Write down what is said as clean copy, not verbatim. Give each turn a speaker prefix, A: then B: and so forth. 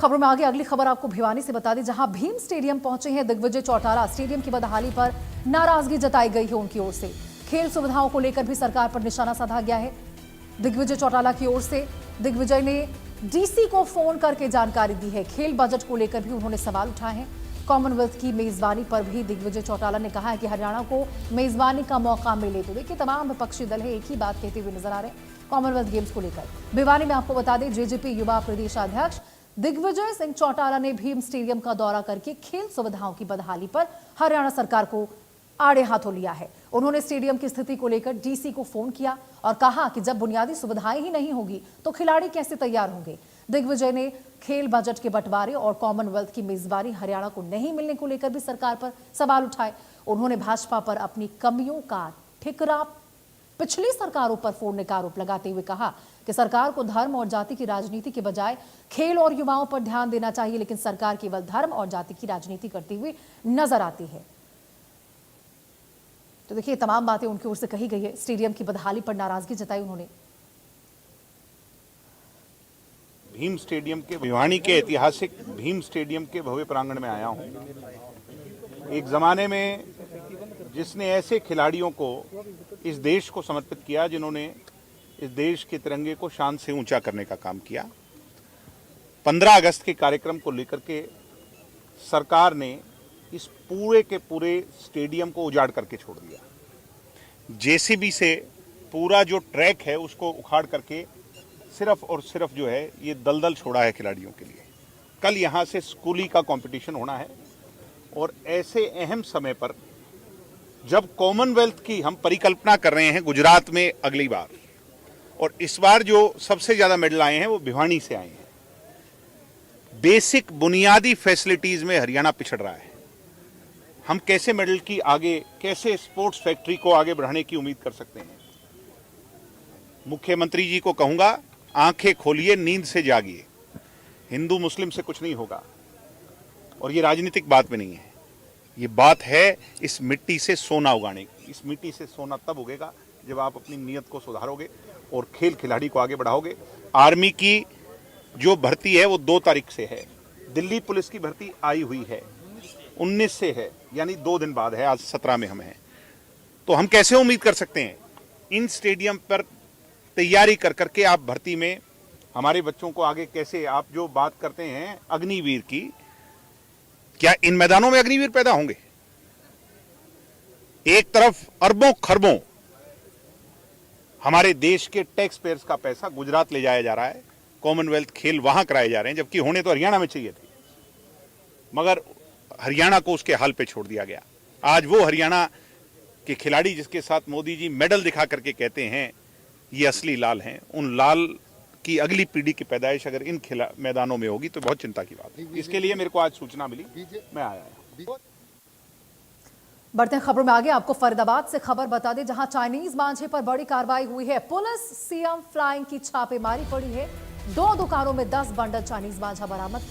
A: खबरों में आगे अगली खबर आपको भिवानी से बता दें, जहां भीम स्टेडियम पहुंचे हैं दिग्विजय चौटाला। स्टेडियम की बदहाली पर नाराजगी जताई गई है उनकी ओर से। खेल सुविधाओं को लेकर भी सरकार पर निशाना साधा गया है। दिग्विजय चौटाला की ओर से दिग्विजय ने डीसी को फोन करके जानकारी दी है। खेल बजट को लेकर भी उन्होंने सवाल उठाए हैं। कॉमनवेल्थ की मेजबानी पर भी दिग्विजय चौटाला ने कहा है कि हरियाणा को मेजबानी का मौका मिले। तो देखिए, तमाम विपक्षी दल है एक ही बात कहते हुए नजर आ रहे हैं कॉमनवेल्थ गेम्स को लेकर। भिवानी में आपको बता दें, जेजेपी युवा प्रदेशाध्यक्ष दिग्विजय सिंह चौटाला ने भीम स्टेडियम का दौरा करके खेल सुविधाओं की बदहाली पर हरियाणा सरकार को आड़े हाथों लिया है। उन्होंने स्टेडियम की स्थिति को लेकर डीसी को फोन किया और कहा कि जब बुनियादी सुविधाएं ही नहीं होगी तो खिलाड़ी कैसे तैयार होंगे। दिग्विजय ने खेल बजट के बंटवारे और कॉमनवेल्थ की मेजबानी हरियाणा को नहीं मिलने को लेकर भी सरकार पर सवाल उठाए। उन्होंने भाजपा पर अपनी कमियों का ठिकरा पिछली सरकारों पर फोड़ने का आरोप लगाते हुए कहा कि सरकार को धर्म और जाति की राजनीति के बजाय खेल और युवाओं पर ध्यान देना चाहिए, लेकिन सरकार केवल धर्म और जाति की राजनीति करती हुई नजर आती है। तो देखिए, तमाम बातें उनकी ओर से कही गई है। स्टेडियम की बदहाली पर नाराजगी जताई उन्होंने।
B: भीम स्टेडियम के भिवानी के ऐतिहासिक भीम स्टेडियम के भव्य प्रांगण में आया हूं। एक जमाने में जिसने ऐसे खिलाड़ियों को इस देश को समर्पित किया, जिन्होंने इस देश के तिरंगे को शान से ऊंचा करने का काम किया। 15 अगस्त के कार्यक्रम को लेकर के सरकार ने इस पूरे के पूरे स्टेडियम को उजाड़ करके छोड़ दिया। जेसीबी से पूरा जो ट्रैक है उसको उखाड़ करके सिर्फ और सिर्फ जो है ये दलदल छोड़ा है खिलाड़ियों के लिए। कल यहाँ से स्कूली का कंपटीशन होना है और ऐसे अहम समय पर जब कॉमनवेल्थ की हम परिकल्पना कर रहे हैं गुजरात में अगली बार, और इस बार जो सबसे ज्यादा मेडल आए हैं वो भिवानी से आए हैं। बेसिक बुनियादी फैसिलिटीज में हरियाणा पिछड़ रहा है। हम कैसे मेडल की आगे, कैसे स्पोर्ट्स फैक्ट्री को आगे बढ़ाने की उम्मीद कर सकते हैं। मुख्यमंत्री जी को कहूंगा, आंखें खोलिए, नींद से जागिए। हिंदू मुस्लिम से कुछ नहीं होगा और ये राजनीतिक बात में नहीं है। ये बात है इस मिट्टी से सोना उगाने की। इस मिट्टी से सोना तब उगेगा जब आप अपनी नीयत को सुधारोगे और खेल खिलाड़ी को आगे बढ़ाओगे। आर्मी की जो भर्ती है वो 2 तारीख से है। दिल्ली पुलिस की भर्ती आई हुई है, 19 से है, यानी 2 दिन बाद है। आज 17 में हम हैं। तो हम कैसे उम्मीद कर सकते हैं इन स्टेडियम पर तैयारी कर करके आप भर्ती में हमारे बच्चों को आगे कैसे, आप जो बात करते हैं अग्निवीर की, क्या इन मैदानों में अग्निवीर पैदा होंगे? एक तरफ अरबों खरबों हमारे देश के टैक्स पेयर्स का पैसा गुजरात ले जाया जा रहा है, कॉमनवेल्थ खेल वहां कराए जा रहे हैं, जबकि होने तो हरियाणा में चाहिए थे, मगर हरियाणा को उसके हाल पे छोड़ दिया गया। आज वो हरियाणा के खिलाड़ी जिसके साथ मोदी जी मेडल दिखा करके कहते हैं ये असली लाल हैं, उन लाल की अगली पीढ़ी की पैदाइश अगर इन मैदानों में होगी तो बहुत चिंता की बात है। इसके लिए मेरे को आज सूचना मिली, मैं आया।
A: बढ़ते हैं खबरों में आगे। आपको फरीदाबाद से खबर बता दें, जहां चाइनीज मांझे पर बड़ी कार्रवाई हुई है। पुलिस सीएम फ्लाइंग की छापेमारी पड़ी है। 2 दुकानों में 10 बंडल चाइनीज मांझा बरामद किए।